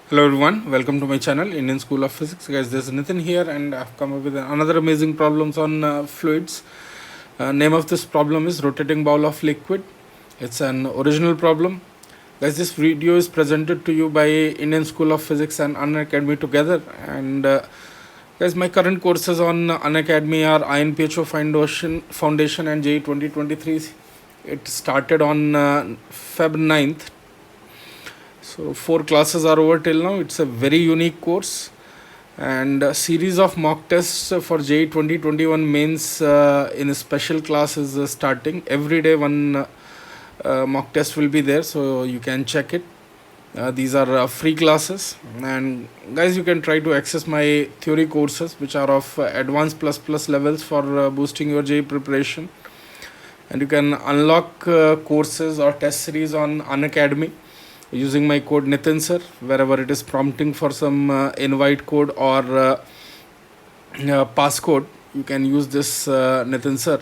Hello everyone, welcome to my channel Indian School of Physics. Guys, this is Nitin here and I've come up with another amazing problems on fluids. Name of this problem is rotating bowl of liquid. It's an original problem. Guys, this video is presented to you by Indian School of Physics and Unacademy together. And guys, my current courses on Unacademy are INPHO Foundation and JEE 2023. It started on Feb 9th. So 4 classes are over till now. It's a very unique course and a series of mock tests for JEE 2021 mains in a special class is starting. Every day one mock test will be there, so you can check it. These are free classes, and guys, you can try to access my theory courses which are of advanced plus levels for boosting your JEE preparation, and you can unlock courses or test series on Unacademy using my code Nitin sir. Wherever it is prompting for some invite code or passcode, you can use this Nitin sir.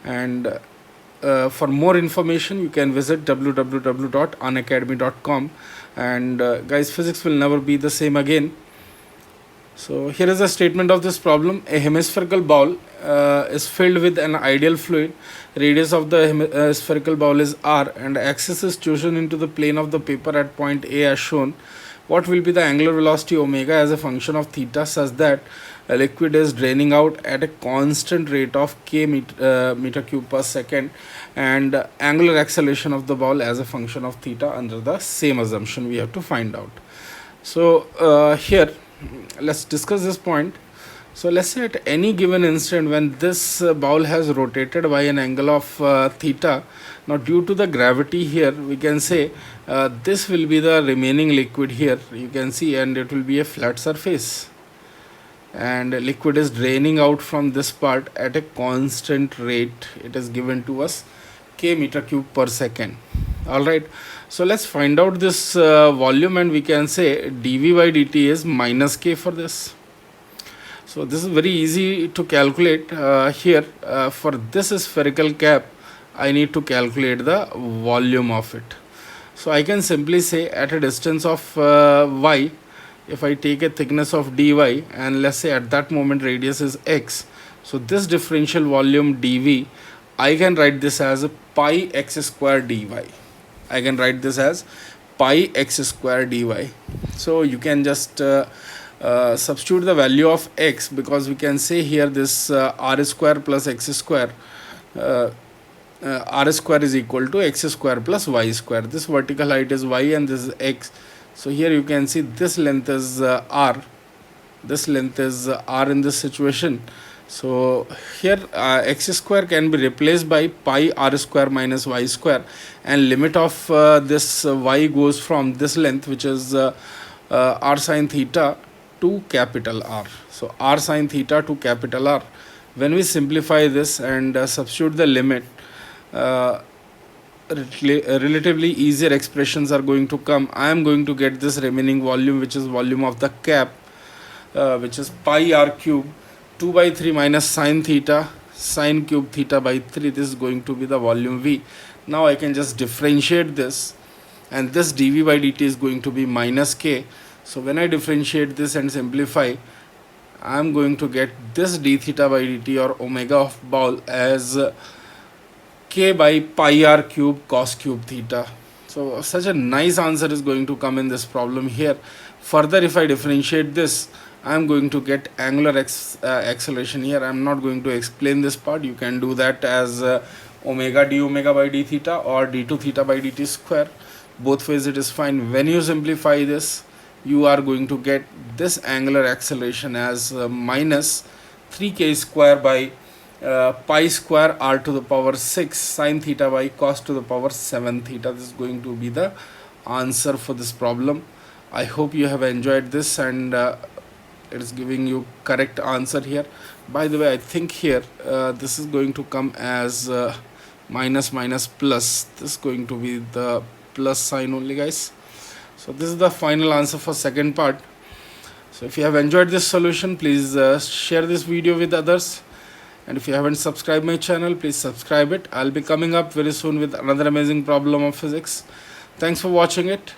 And for more information, you can visit www.unacademy.com. And guys, physics will never be the same again. So here is a statement of this problem. A hemispherical bowl is filled with an ideal fluid. Radius of the spherical bowl is r and axis is chosen into the plane of the paper at point A as shown. What will be the angular velocity omega as a function of theta such that a liquid is draining out at a constant rate of k meter cube per second, and angular acceleration of the bowl as a function of theta under the same assumption we have to find out. So here let's discuss this point. So let's say at any given instant when this bowl has rotated by an angle of theta, now due to the gravity here, we can say this will be the remaining liquid here, you can see, and it will be a flat surface, and liquid is draining out from this part at a constant rate. It is given to us k meter cube per second. All right, so let's find out this volume, and we can say dv by dt is minus k for this. So this is very easy to calculate. Here for this spherical cap, I need to calculate the volume of it. So I can simply say at a distance of y, if I take a thickness of dy, and let's say at that moment radius is x, so this differential volume dv, I can write this as a pi x square dy. I can write this as pi x square dy. So you can just substitute the value of x, because we can say here this r square plus x square, r square is equal to x square plus y square. This vertical height is y and this is x. So here you can see this length is r, this length is r in this situation. So here x square can be replaced by pi r square minus y square, and limit of this y goes from this length, which is r sine theta, to capital R. So r sine theta to capital R. When we simplify this and substitute the limit, relatively easier expressions are going to come. I am going to get this remaining volume, which is volume of the cap, which is pi r cube 2 by 3 minus sine theta, sine cube theta by 3. This is going to be the volume V. Now I can just differentiate this, and this dv by dt is going to be minus k. So when I differentiate this and simplify, I am going to get this d theta by dt, or omega of bowl, as k by pi r cube cos cube theta. So such a nice answer is going to come in this problem here. Further, if I differentiate this, I am going to get angular acceleration here. I am not going to explain this part. You can do that as omega d omega by d theta or d2 theta by dt square. Both ways it is fine. When you simplify this, you are going to get this angular acceleration as minus 3k square by pi square r to the power 6 sine theta by cos to the power 7 theta. This is going to be the answer for this problem. I hope you have enjoyed this, and it is giving you correct answer here. By the way, I think here this is going to come as minus minus plus. This is going to be the plus sign only, guys. So this is the final answer for second part. So if you have enjoyed this solution, please share this video with others, and if you haven't subscribed my channel, please subscribe it. I'll be coming up very soon with another amazing problem of physics. Thanks for watching it.